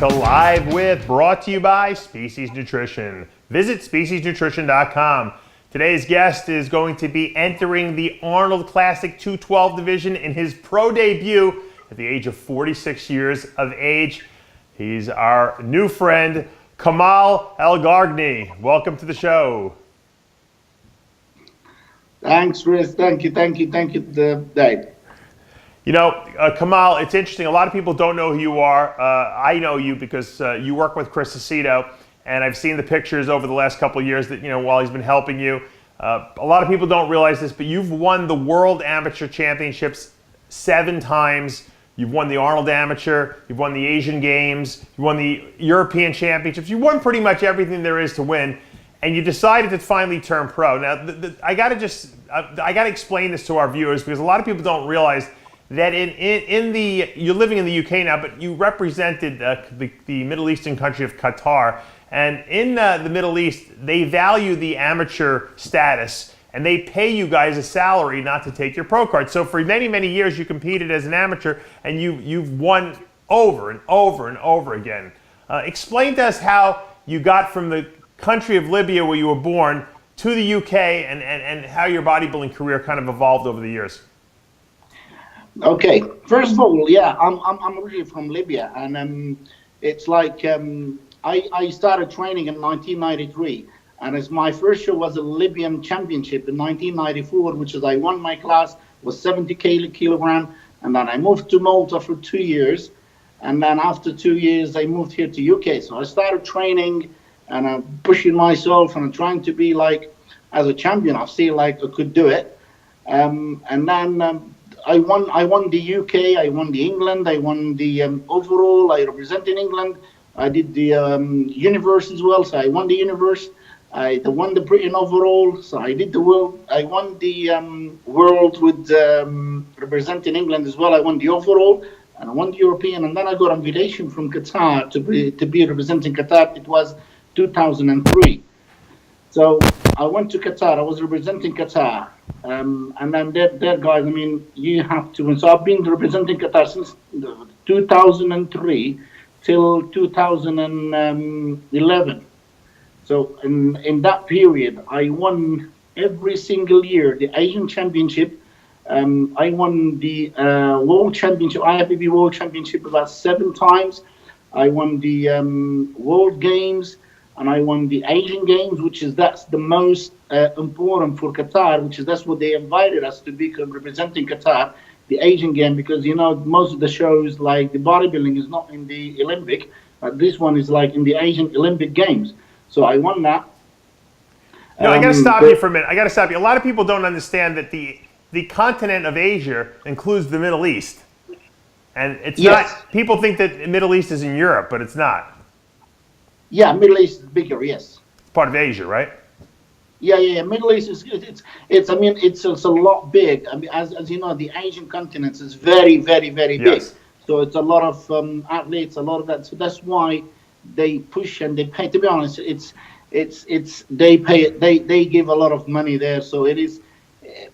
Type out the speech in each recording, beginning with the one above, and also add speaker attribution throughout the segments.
Speaker 1: to Live With, brought to you by Species Nutrition. Visit speciesnutrition.com. Today's guest is going to be entering the Arnold Classic 212 division in his pro debut at the age of 46 years of age. He's our new friend, Kamal Elgargni. Welcome to the show.
Speaker 2: Thanks, Chris. Thank you, Dave.
Speaker 1: You know, Kamal, it's interesting. A lot of people don't know who you are. I know you because you work with Chris Aceto, and I've seen the pictures over the last couple of years that, while he's been helping you. A lot of people don't realize this, but you've won the World Amateur Championships 7 times. You've won the Arnold Amateur. You've won the Asian Games. You won the European Championships. You won pretty much everything there is to win, and you decided to finally turn pro. Now, I got to explain this to our viewers because a lot of people don't realize that you're living in the UK now, but you represented the Middle Eastern country of Qatar. And in the Middle East, they value the amateur status, and they pay you guys a salary not to take your pro card. So for many, many years, you competed as an amateur, and you've won over and over and over again. Explain to us how you got from the country of Libya, where you were born, to the UK, and how your bodybuilding career kind of evolved over the years.
Speaker 2: Okay, first of all, yeah, I'm originally from Libya, and it's like I started training in 1993, and as my first show was a Libyan championship in 1994, which is I won my class, was 70 kilogram, and then I moved to Malta for 2 years, and then after 2 years I moved here to UK. So I started training and I'm pushing myself and I'm trying to be like as a champion. I feel like I could do it, and then. I won the UK, I won the England, I won the overall, I represented England, I did the universe as well, so I won the universe, I won the Britain overall, so I did the world, I won the world with representing England as well, I won the overall, and I won the European, and then I got an invitation from Qatar to be representing Qatar. It was 2003. So I went to Qatar, I was representing Qatar. And then their guys, I mean, you have to win. So I've been representing Qatar since 2003 till 2011. So in that period, I won every single year the Asian Championship. I won the World Championship, IFBB World Championship about 7 times. I won the World Games. And I won the Asian Games, that's the most important for Qatar, that's what they invited us to be representing Qatar, the Asian Game, because most of the shows like the bodybuilding is not in the Olympic, but this one is like in the Asian Olympic Games. So I won that.
Speaker 1: No, I got to stop you for a minute. A lot of people don't understand that the continent of Asia includes the Middle East, and it's not. People think that the Middle East is in Europe, but it's not.
Speaker 2: Yeah, Middle East is bigger, yes.
Speaker 1: It's part of Asia, right?
Speaker 2: Yeah. Middle East is it's a lot big. I mean, as you know, the Asian continent is very, very, very big. So it's a lot of athletes, a lot of that. So that's why they push and they pay. To be honest, they give a lot of money there. So it is,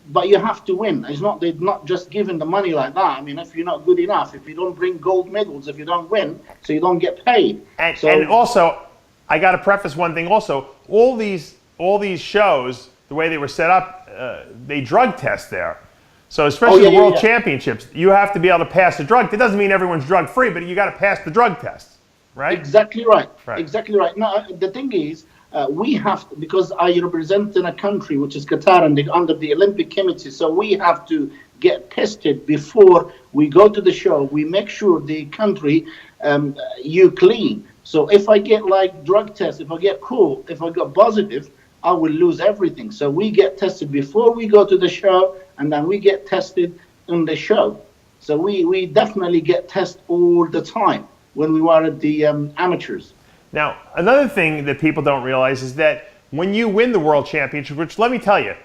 Speaker 2: but you have to win. They're not just giving the money like that. I mean, if you're not good enough, if you don't bring gold medals, if you don't win, so you don't get paid.
Speaker 1: And also, I got to preface one thing. Also, all these shows, the way they were set up, they drug test there. So especially the World Championships, you have to be able to pass the drug. It doesn't mean everyone's drug free, but you got to pass the drug test, right?
Speaker 2: Exactly right. Exactly right. No, the thing is, we have to, because I represent in a country which is Qatar and under the Olympic Committee, so we have to get tested before we go to the show. We make sure the country you clean. So if I get like drug test, if I get caught, if I got positive, I will lose everything. So we get tested before we go to the show, and then we get tested in the show. So we definitely get tested all the time when we were at the amateurs.
Speaker 1: Now, another thing that people don't realize is that when you win the World Championship, which let me tell you,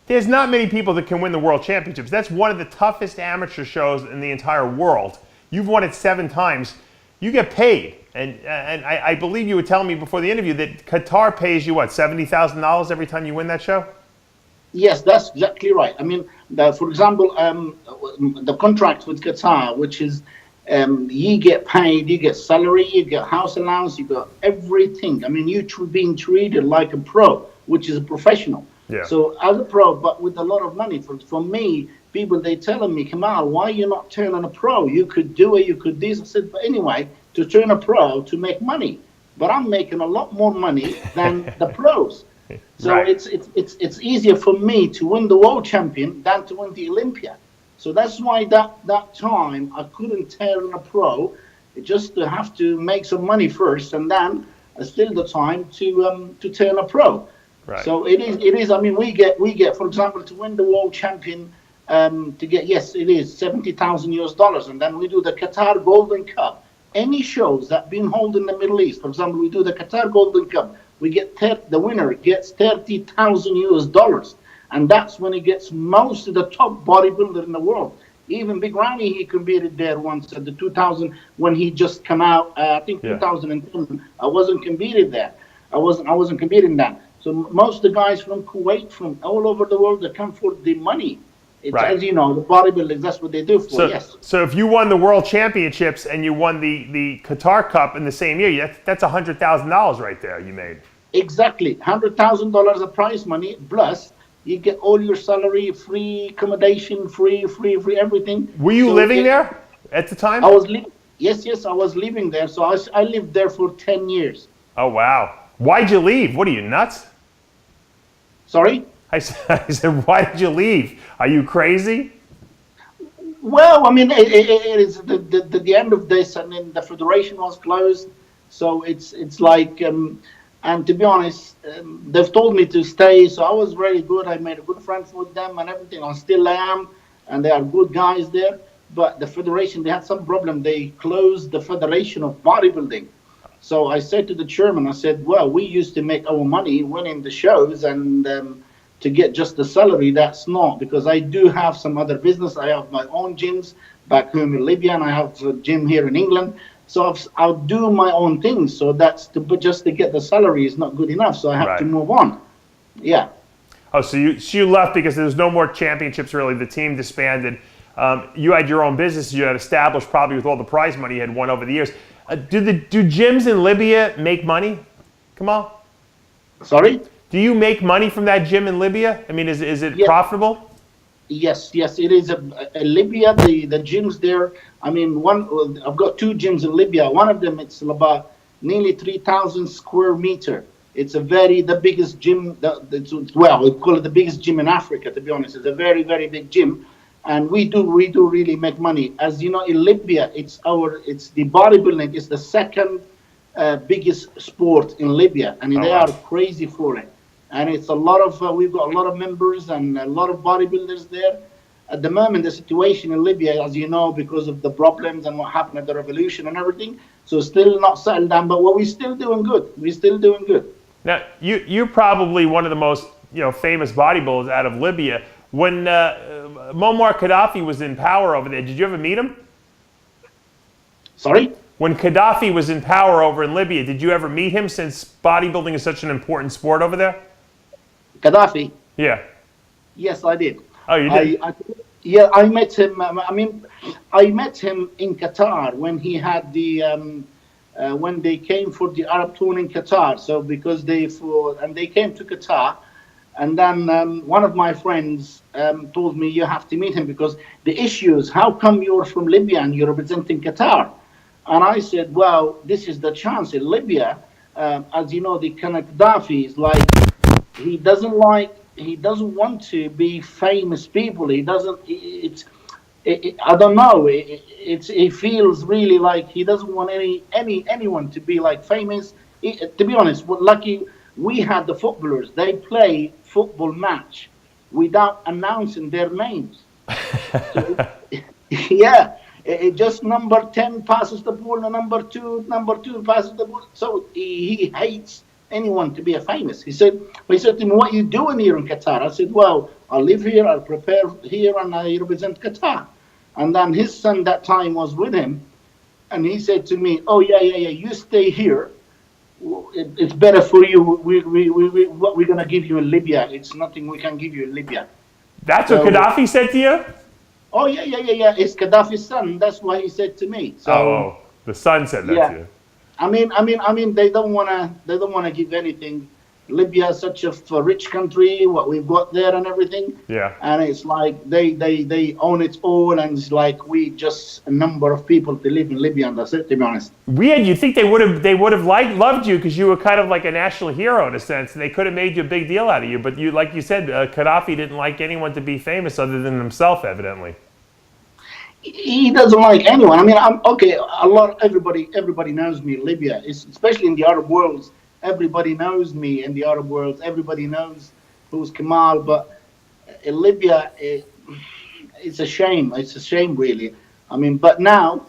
Speaker 1: there's not many people that can win the World Championships. That's one of the toughest amateur shows in the entire world. You've won it 7 times. You get paid. And I believe you were telling me before the interview that Qatar pays you, what, $70,000 every time you win that show?
Speaker 2: Yes, that's exactly right. I mean, for example, the contract with Qatar, which is You get paid, you get salary, you get house allowance, you got everything. I mean, you're being treated like a pro, which is a professional.
Speaker 1: Yeah.
Speaker 2: So as a pro, but with a lot of money. For me, people, they telling me, Kamal, why you not turning a pro? You could do it, you could this. I said, but anyway, to turn a pro, to make money. But I'm making a lot more money than the pros. So
Speaker 1: Right.
Speaker 2: it's easier for me to win the world champion than to win the Olympia. So that's why that time I couldn't turn a pro, just to have to make some money first, and then still the time to turn a pro.
Speaker 1: Right.
Speaker 2: So it is. I mean, we get for example, to win the world champion, to get, yes, it is $70,000 US, and then we do the Qatar Golden Cup. Any shows that been held in the Middle East, for example, we do the Qatar Golden Cup. We get the winner gets $30,000 US, and that's when he gets most of the top bodybuilder in the world. Even Big Ramy, he competed there once at the 2000 when he just come out. I think 2010. I wasn't competed there. I wasn't competing that. So most of the guys from Kuwait, from all over the world, they come for the money. It's,
Speaker 1: right.
Speaker 2: As you know, the bodybuilding, that's what they do for. Yes.
Speaker 1: So if you won the World Championships and you won the Qatar Cup in the same year, that's $100,000 right there you made.
Speaker 2: Exactly, $100,000 of prize money, plus you get all your salary, free accommodation, free everything.
Speaker 1: Were you living there at the time?
Speaker 2: I was yes, I was living there. So I lived there for 10 years.
Speaker 1: Oh wow! Why'd you leave? What are you, nuts?
Speaker 2: Sorry?
Speaker 1: I said, why did you leave? Are you crazy?
Speaker 2: Well, I mean, it is the end of this, and then the federation was closed. So it's like, and to be honest, they've told me to stay. So I was very good. I made a good friends with them and everything. I still am, and they are good guys there. But the federation, they had some problem. They closed the federation of bodybuilding. So I said to the chairman, I said, well, we used to make our money winning the shows, and to get just the salary, that's not, because I do have some other business. I have my own gyms back home in Libya, and I have a gym here in England. So I'll do my own things. So but just to get the salary is not good enough. So I have to move on. Yeah.
Speaker 1: Oh, so you left because there was no more championships really. The team disbanded. You had your own business you had established, probably with all the prize money you had won over the years. Do gyms in Libya make money? Kamal?
Speaker 2: Sorry?
Speaker 1: Do you make money from that gym in Libya? I mean, is it profitable?
Speaker 2: Yes, it is. Libya, the gyms there, I mean, I've got two gyms in Libya. One of them, it's about nearly 3,000 square meter. It's the biggest gym, we call it the biggest gym in Africa, to be honest. It's a very, very big gym. And we do really make money. As you know, in Libya, it's the bodybuilding is the second biggest sport in Libya. And they are crazy for it. And it's we've got a lot of members and a lot of bodybuilders there. At the moment, the situation in Libya, as you know, because of the problems and what happened at the revolution and everything, so still not settled down, but we're still doing good. We're still doing good.
Speaker 1: Now, you're probably one of the most famous bodybuilders out of Libya. When Muammar Gaddafi was in power over there, did you ever meet him?
Speaker 2: Sorry?
Speaker 1: When Gaddafi was in power over in Libya, did you ever meet him, since bodybuilding is such an important sport over there?
Speaker 2: Gaddafi?
Speaker 1: Yeah.
Speaker 2: Yes, I did.
Speaker 1: Oh, you did?
Speaker 2: I met him. I met him in Qatar when he had when they came for the Arab tour in Qatar. So because they came to Qatar, and then one of my friends told me, you have to meet him because the issue is, how come you're from Libya and you're representing Qatar? And I said, well, this is the chance in Libya. As you know, the Gaddafi is like, he doesn't want to be famous people. He doesn't. I don't know. He feels really like he doesn't want anyone to be like famous. To be honest, lucky we had the footballers. They play football match without announcing their names. So, yeah. It just number 10 passes the ball, and number two passes the ball. So he hates anyone to be a famous. He said to me, what are you doing here in Qatar? I said, well, I live here, I prepare here, and I represent Qatar. And then his son that time was with him, and he said to me, oh, yeah, you stay here. It's better for you. What we're going to give you in Libya, it's nothing we can give you in Libya.
Speaker 1: That's what Gaddafi said to you?
Speaker 2: Oh yeah. It's Gaddafi's son. That's what he said to me. So
Speaker 1: Oh, the son said that to
Speaker 2: yeah.
Speaker 1: you.
Speaker 2: I mean, they don't wanna give anything. Libya is such a rich country, what we've got there and everything,
Speaker 1: Yeah.
Speaker 2: and it's like they own it all, and it's like we just a number of people to live in Libya, and that's it. To be honest.
Speaker 1: Weird. You think they would have loved you because you were kind of like a national hero in a sense, and they could have made you a big deal out of you. But you, like you said, Gaddafi didn't like anyone to be famous other than himself, evidently.
Speaker 2: He doesn't like anyone. I mean, I'm okay. Everybody knows me in Libya, especially in the Arab world. Everybody knows me in the Arab world. Everybody knows who's Kamal. But in Libya, it's a shame. It's a shame, really. I mean, but now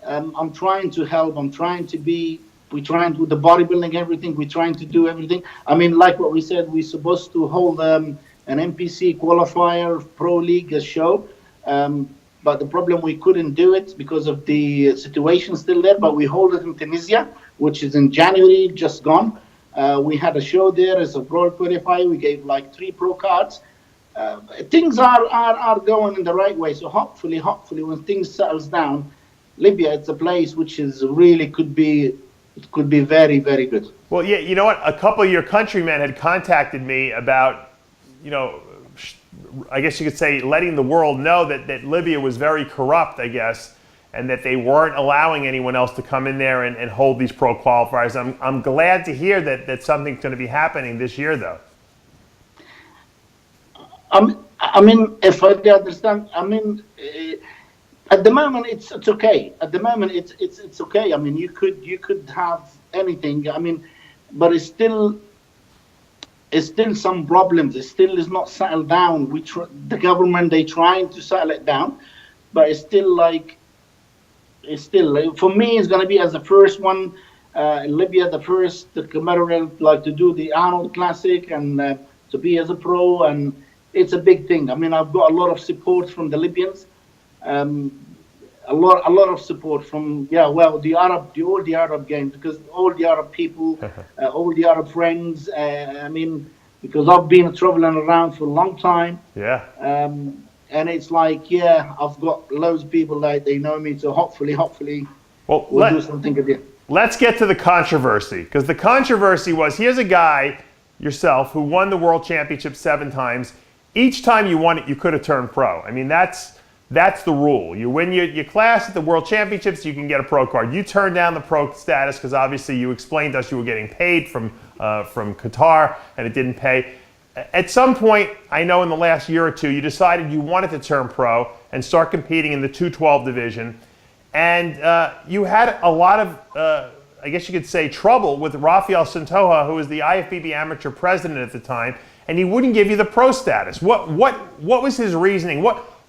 Speaker 2: I'm trying to help. I'm trying to be. We're trying to do the bodybuilding, everything. We're trying to do everything. I mean, like what we said, we're supposed to hold an NPC qualifier pro league show. But the problem, we couldn't do it because of the situation still there. But we hold it in Tunisia, which is in January, just gone. We had a show there as a pro qualifier. We gave like 3 pro cards. Things are going in the right way. So hopefully, when things settles down, Libya, it's a place which is really could be very, very good.
Speaker 1: Well, yeah, you know what? A couple of your countrymen had contacted me about, you know, I guess you could say letting the world know that Libya was very corrupt, I guess, and that they weren't allowing anyone else to come in there and hold these pro qualifiers. I'm glad to hear that something's going to be happening this year, though.
Speaker 2: I mean, if I understand, I mean, at the moment it's okay. At the moment it's okay. I mean, you could have anything. I mean, but it's still some problems. It still is not settled down. The government, they trying to settle it down, but it's still like, for me, it's going to be as the first one in Libya, the Cameroon, like to do the Arnold Classic and to be as a pro, and it's a big thing. I mean, I've got a lot of support from the Libyans, a lot of support from all the Arab games, because all the Arab people, all the Arab friends. I mean, because I've been traveling around for a long time.
Speaker 1: Yeah.
Speaker 2: And it's like, I've got loads of people that they know me, so hopefully we'll do something again.
Speaker 1: Let's get to the controversy, because the controversy was, here's a guy, yourself, who won the world championship 7 times. Each time you won it, you could have turned pro. I mean, that's the rule. You win your class at the world championships, you can get a pro card. You turned down the pro status because obviously you explained to us you were getting paid from Qatar, and it didn't pay. At some point, I know in the last year or 2, you decided you wanted to turn pro and start competing in the 212 division. And you had a lot of, I guess you could say, trouble with Rafael Santoja, who was the IFBB amateur president at the time, and he wouldn't give you the pro status. What was his reasoning?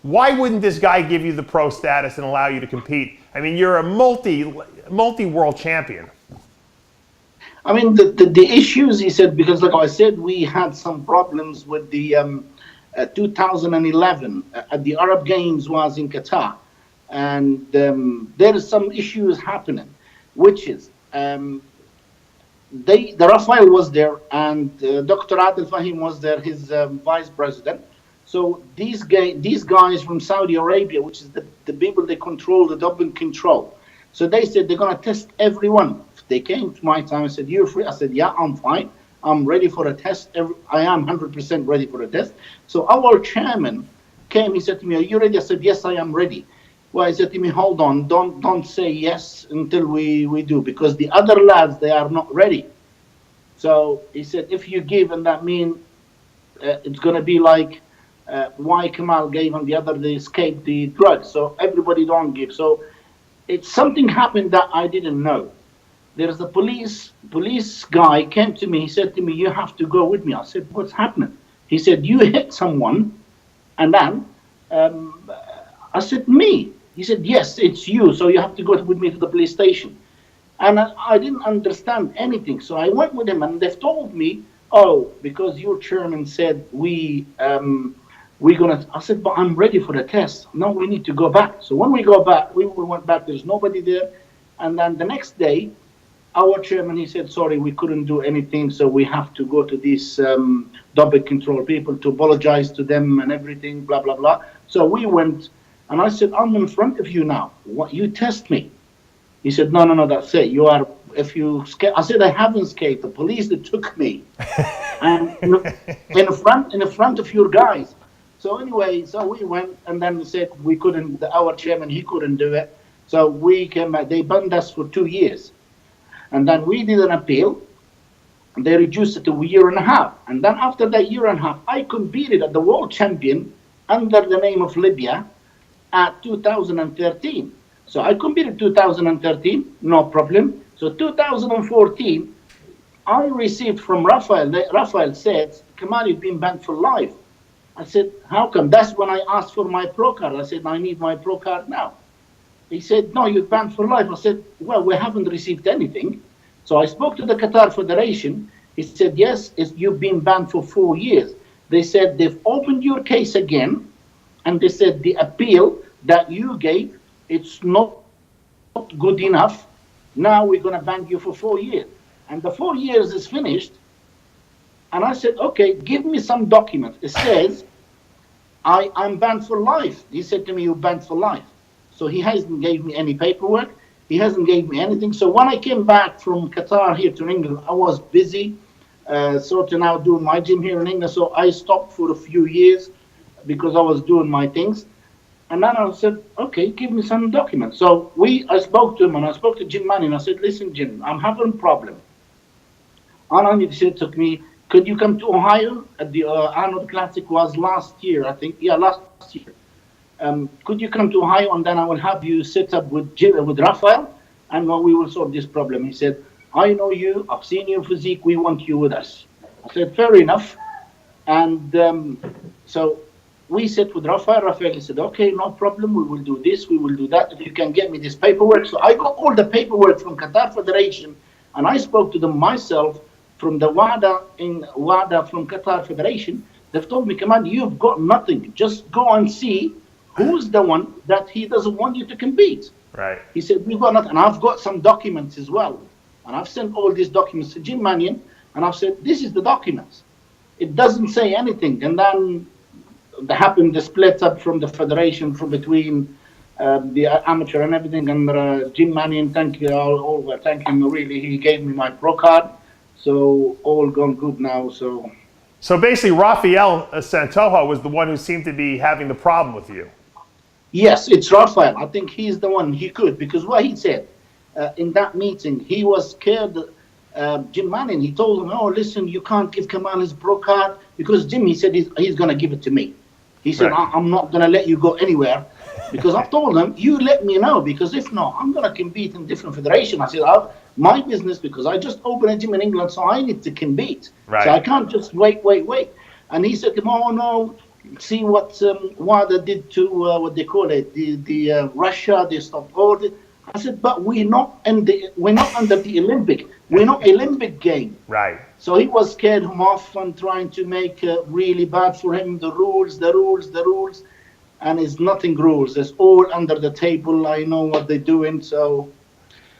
Speaker 1: Why wouldn't this guy give you the pro status and allow you to compete? I mean, you're a multi-world champion.
Speaker 2: I mean, the issues, he said, because like I said, we had some problems with the 2011 at the Arab Games was in Qatar, and there is some issues happening, which is the Rafael was there, and Dr. Adel Fahim was there, his vice president. So these guys from Saudi Arabia, which is the people they control, the doping control. So they said they're gonna test everyone. They came to my time and said, "You're free." I said, "Yeah, I'm fine. I'm ready for a test. I am 100% ready for a test." So our chairman came. He said to me, "Are you ready?" I said, "Yes, I am ready." Well, he said to me, "Hold on, don't say yes until we do, because the other lads, they are not ready." So he said, "If you give, and that means it's gonna be like why Kamal gave and the other they escaped the drugs. So everybody don't give." So it's something happened that I didn't know. There's a police guy came to me. He said to me, "You have to go with me." I said, "What's happening?" He said, "You hit someone." And then I said, "Me?" He said, "Yes, it's you. So you have to go with me to the police station." And I didn't understand anything. So I went with him, and they've told me, "Oh, because your chairman said we're gonna." I said, "But I'm ready for the test. No, we need to go back." So when we go back, we went back. There's nobody there. And then the next day, our chairman, he said, "Sorry, we couldn't do anything, so we have to go to these doping control people to apologize to them and everything, blah, blah, blah." So we went And I said, I'm in front of you now. What, you test me? He said, no, that's it. You are, if you skate. I said, I haven't skated. The police that took me. And in the front of your guys. So anyway, so we went, and then said we couldn't, our chairman, he couldn't do it. So we came back, they banned us for 2 years. And then we did an appeal, and they reduced it to a year and a half. And then after that year and a half, I competed at the world champion under the name of Libya at 2013. So I competed 2013, no problem. So 2014, I received from Rafael, Rafael said, Kamal, you've been banned for life. I said, how come? That's when I asked for my pro card. I said, I need my pro card now. He said, no, you're banned for life. I said, well, we haven't received anything. So I spoke to the Qatar Federation. He said, yes, you've been banned for 4 years. They said they've opened your case again, and they said the appeal that you gave, it's not good enough. Now we're going to ban you for 4 years. And the 4 years is finished. And I said, okay, give me some documents. It says, I'm banned for life. He said to me, you're banned for life. So he hasn't gave me any paperwork. He hasn't gave me anything. So when I came back from Qatar here to England, I was busy sorting out doing my gym here in England. So I stopped for a few years because I was doing my things. And then I said, okay, give me some documents. So I spoke to him, and I spoke to Jim Manning. I said, listen, Jim, I'm having a problem. Arnold said to me, could you come to Ohio? At the Arnold Classic was last year, I think. Yeah, last year. Could you come to Ohio, and then I will have you sit up with Rafael, and we will solve this problem. He said, I know you, I've seen your physique, we want you with us. I said, fair enough. And so we sit with Rafael. Rafael said, okay, no problem, we will do this, we will do that, if you can get me this paperwork. So I got all the paperwork from Qatar Federation, and I spoke to them myself from the WADA from Qatar Federation. They've told me, Kamal, you've got nothing. Just go and see who's the one that he doesn't want you to compete.
Speaker 1: Right.
Speaker 2: He said, we've got nothing. And I've got some documents as well. And I've sent all these documents to Jim Mannion, and I've said, this is the documents. It doesn't say anything. And then happened the split up from the federation from between the amateur and everything. And Jim Mannion, thank you, thank him really. He gave me my pro card. So all gone good now.
Speaker 1: So basically, Rafael Santoja was the one who seemed to be having the problem with you.
Speaker 2: Yes, it's Rafael. I think he's the one. He could, because what he said in that meeting, he was scared. Jim Manning, he told him, oh, listen, you can't give Kamal his pro card, because Jim, he said he's going to give it to me. He said, right. I'm not going to let you go anywhere, because I told him, you let me know, because if not, I'm going to compete in different federation. I said, my business, because I just opened a gym in England, so I need to compete.
Speaker 1: Right.
Speaker 2: So I can't just wait. And he said to him, oh, no, see what WADA did to, what they call it, the Russia, they stopped all this. I said, but we're not under the Olympic. We're not Olympic game.
Speaker 1: Right.
Speaker 2: So he was scared him off and trying to make really bad for him, the rules. And it's nothing rules. It's all under the table. I know what they're doing, so...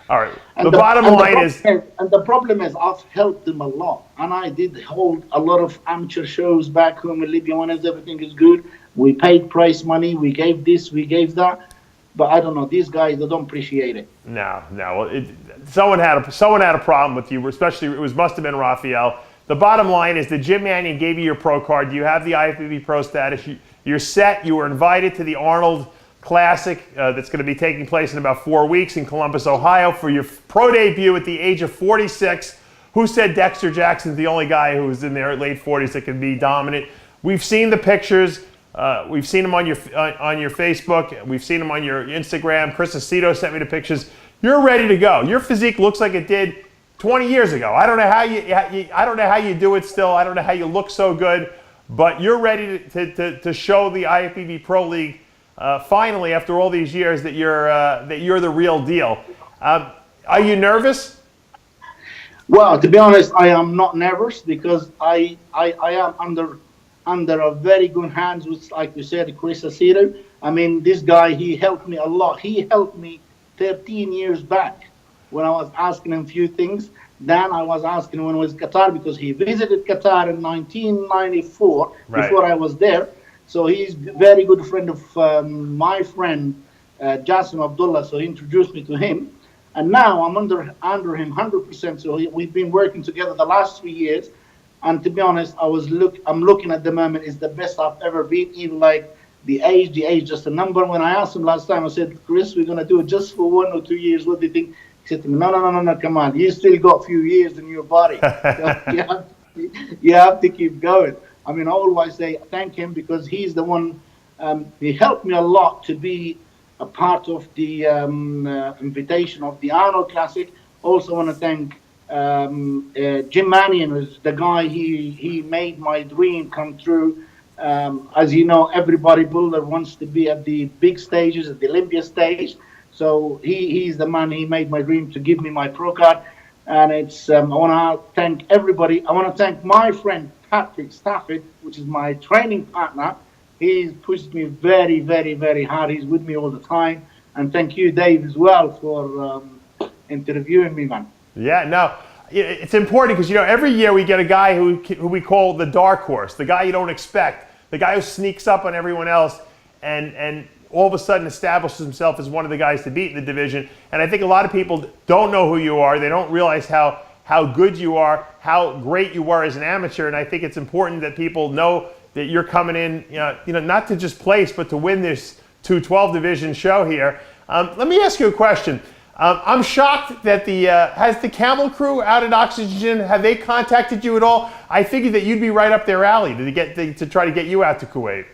Speaker 1: All right. The bottom line is...
Speaker 2: And the problem is I've helped them a lot. And I did hold a lot of amateur shows back home in Libya when everything is good. We paid prize money. We gave this, we gave that. But I don't know. These guys, they don't appreciate it.
Speaker 1: No. Well, someone had a problem with you, especially must have been Rafael. The bottom line is that Jim Mannion gave you your pro card. You have the IFBB Pro status. You're set. You were invited to the Arnold Classic that's going to be taking place in about 4 weeks in Columbus, Ohio, for your pro debut at the age of 46. Who said Dexter Jackson's the only guy who was in their late 40s that can be dominant? We've seen the pictures. We've seen them on your Facebook. We've seen them on your Instagram. Chris Aceto sent me the pictures. You're ready to go. Your physique looks like it did 20 years ago. I don't know how you do it still. I don't know how you look so good, but you're ready to show the IFBB Pro League finally, after all these years, that you're the real deal. Are you nervous?
Speaker 2: Well, to be honest, I am not nervous, because I am under a very good hands with, like you said, Chris Aceto. I mean, this guy, he helped me a lot. He helped me 13 years back when I was asking him a few things. Then I was asking him when I was in Qatar, because he visited Qatar in 1994, right, before I was there. So he's very good friend of my friend Jassim Abdullah. So he introduced me to him, and now I'm under him 100%. So we've been working together the last 3 years, and to be honest, I'm looking at the moment is the best I've ever been. Even like the age just a number. When I asked him last time, I said, Chris, we're gonna do it just for 1 or 2 years. What do you think? He said to me, no, come on, you still got a few years in your body. So you have to keep going. I mean, I always say thank him because he's the one. He helped me a lot to be a part of the invitation of the Arnold Classic. Also want to thank Jim Mannion, who's the guy. He made my dream come true. As you know, every bodybuilder wants to be at the big stages, at the Olympia stage. So he's the man. He made my dream to give me my pro card. And it's I want to thank everybody. I want to thank my friend Patrick Stafford, which is my training partner. He's pushed me very, very, very hard. He's with me all the time. And thank you, Dave, as well, for interviewing me, man.
Speaker 1: Yeah, no, it's important because, every year we get a guy who we call the dark horse, the guy you don't expect, the guy who sneaks up on everyone else and all of a sudden establishes himself as one of the guys to beat in the division. And I think a lot of people don't know who you are. They don't realize how good you are, how great you were as an amateur. And I think it's important that people know that you're coming in, not to just place, but to win this 212 division show here. Let me ask you a question. I'm shocked that has the Camel crew out at Oxygen, have they contacted you at all? I figured that you'd be right up their alley to try to get you out to Kuwait.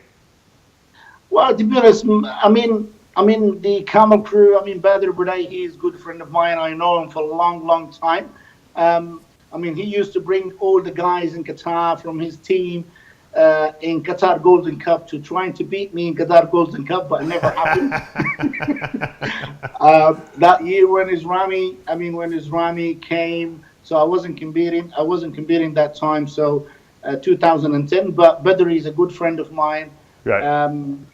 Speaker 2: Well, to be honest, I mean the Camel crew. I mean, Badr Budai, he is a good friend of mine. I know him for a long, long time. I mean, he used to bring all the guys in Qatar from his team in Qatar Golden Cup to trying to beat me in Qatar Golden Cup, but it never happened. That year when Isrami came, so I wasn't competing that time. So 2010, but Badr is a good friend of mine.
Speaker 1: Right.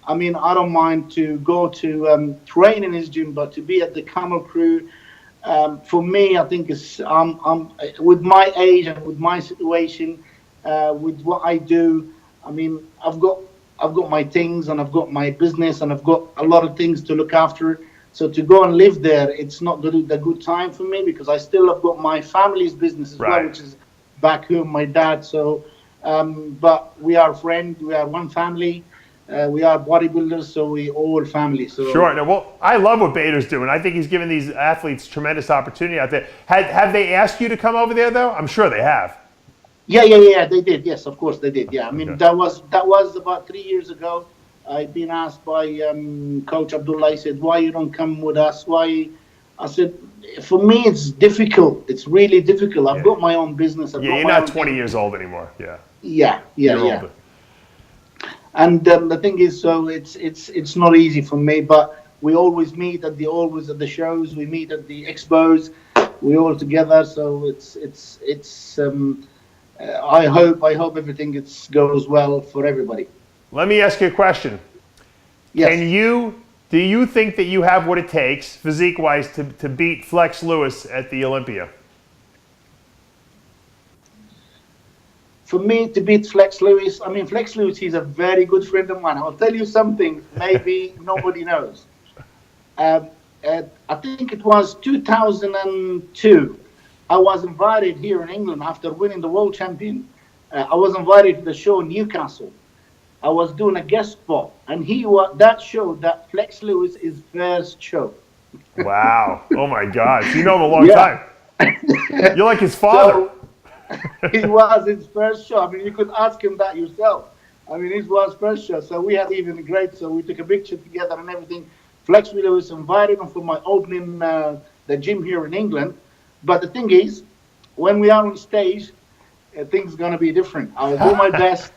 Speaker 2: I mean, I don't mind to go to train in his gym, but to be at the Camel crew, for me, I think it's with my age and with my situation, with what I do. I mean, I've got my things and I've got my business and I've got a lot of things to look after. So to go and live there, it's not the good time for me because I still have got my family's business as well, which is back home, my dad. So, but we are friends. We are one family. We are bodybuilders, so we all family. So
Speaker 1: sure. No, well, I love what Bader's doing. I think he's giving these athletes tremendous opportunity out there. Have they asked you to come over there though? I'm sure they have.
Speaker 2: Yeah. They did. Yes, of course they did. Yeah. I mean, that was about 3 years ago. I've been asked by Coach Abdullah. He said, "Why you don't come with us? Why?" I said, "For me, it's difficult. It's really difficult. I've got my own business.
Speaker 1: You're not 20 years old anymore.
Speaker 2: Yeah.
Speaker 1: Older.
Speaker 2: And the thing is, so it's not easy for me, but we always meet at the shows. We meet at the expos. We all together. So it's I hope everything goes well for everybody.
Speaker 1: Let me ask you a question.
Speaker 2: Yes.
Speaker 1: Do you think that you have what it takes, physique-wise, to beat Flex Lewis at the Olympia?
Speaker 2: For me to beat Flex Lewis, I mean, Flex Lewis, he's a very good friend of mine. I'll tell you something maybe nobody knows. I think it was 2002. I was invited here in England after winning the world champion. I was invited to the show in Newcastle. I was doing a guest spot, and that Flex Lewis is first show.
Speaker 1: Wow! Oh my God! So you know him a long time. You're like his father.
Speaker 2: So, it was his first show. I mean, you could ask him that yourself. I mean, it was first show, so we had even great. So we took a picture together and everything. Flex Lewis invited him for my opening the gym here in England. But the thing is, when we are on stage, things are gonna be different. I will do my best.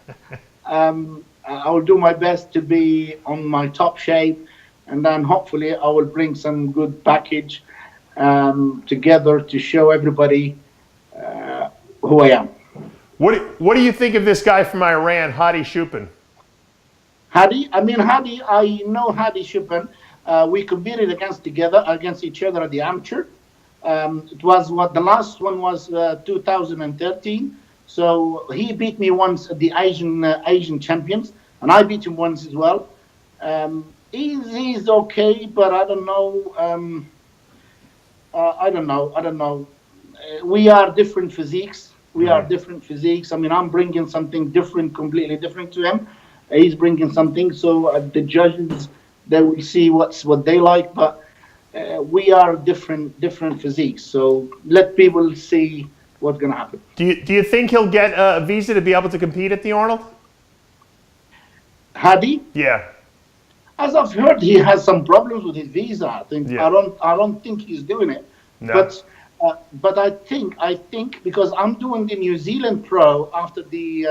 Speaker 2: I will do my best to be on my top shape, and then hopefully I will bring some good package together to show everybody who I am.
Speaker 1: What do you think of this guy from Iran, Hadi Shupin?
Speaker 2: Hadi, I know Hadi Shupin. We competed against each other at the amateur. It was the last one was 2013. So he beat me once at the Asian Champions. and I beat him once as well. He's okay, but I don't know. I don't know. We are different physiques. I mean, I'm bringing something different, completely different to him. He's bringing something. So the judges, they will see what they like. But we are different physiques. So let people see what's going to happen.
Speaker 1: Do you think he'll get a visa to be able to compete at the Arnold?
Speaker 2: Hadi?
Speaker 1: Yeah.
Speaker 2: As I've heard, he has some problems with his visa. I think I don't think he's doing it.
Speaker 1: No.
Speaker 2: But I think because I'm doing the New Zealand Pro after the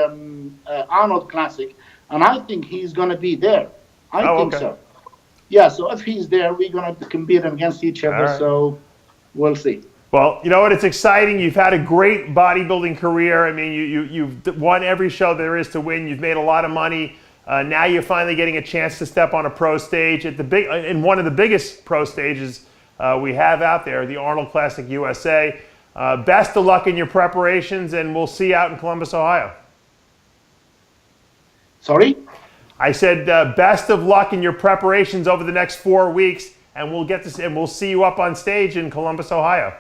Speaker 2: Arnold Classic, and I think he's going to be there. I think so. Yeah. So if he's there, we're going to compete against each other. Right. So we'll see.
Speaker 1: Well, you know what? It's exciting. You've had a great bodybuilding career. I mean, you've won every show there is to win. You've made a lot of money. Now you're finally getting a chance to step on a pro stage at in one of the biggest pro stages we have out there, the Arnold Classic USA. Best of luck in your preparations, and we'll see you out in Columbus, Ohio.
Speaker 2: Sorry?
Speaker 1: I said best of luck in your preparations over the next 4 weeks, and we'll see you up on stage in Columbus, Ohio.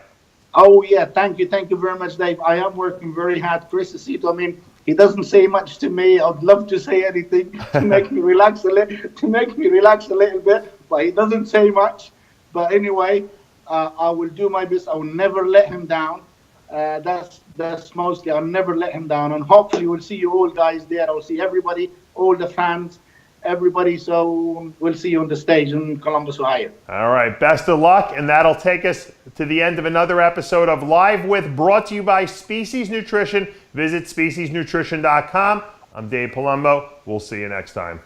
Speaker 2: Oh yeah, thank you very much, Dave. I am working very hard, Chris. I mean, he doesn't say much to me. I'd love to say anything to make me relax a little bit, but he doesn't say much. But anyway, I will do my best. I will never let him down. That's mostly. I'll never let him down, and hopefully we'll see you all guys there. I'll see everybody, all the fans, everybody. So we'll see you on the stage in Columbus, Ohio.
Speaker 1: All right, best of luck, and that'll take us to the end of another episode of Live With, brought to you by Species Nutrition. Visit speciesnutrition.com. I'm Dave Palumbo. We'll see you next time.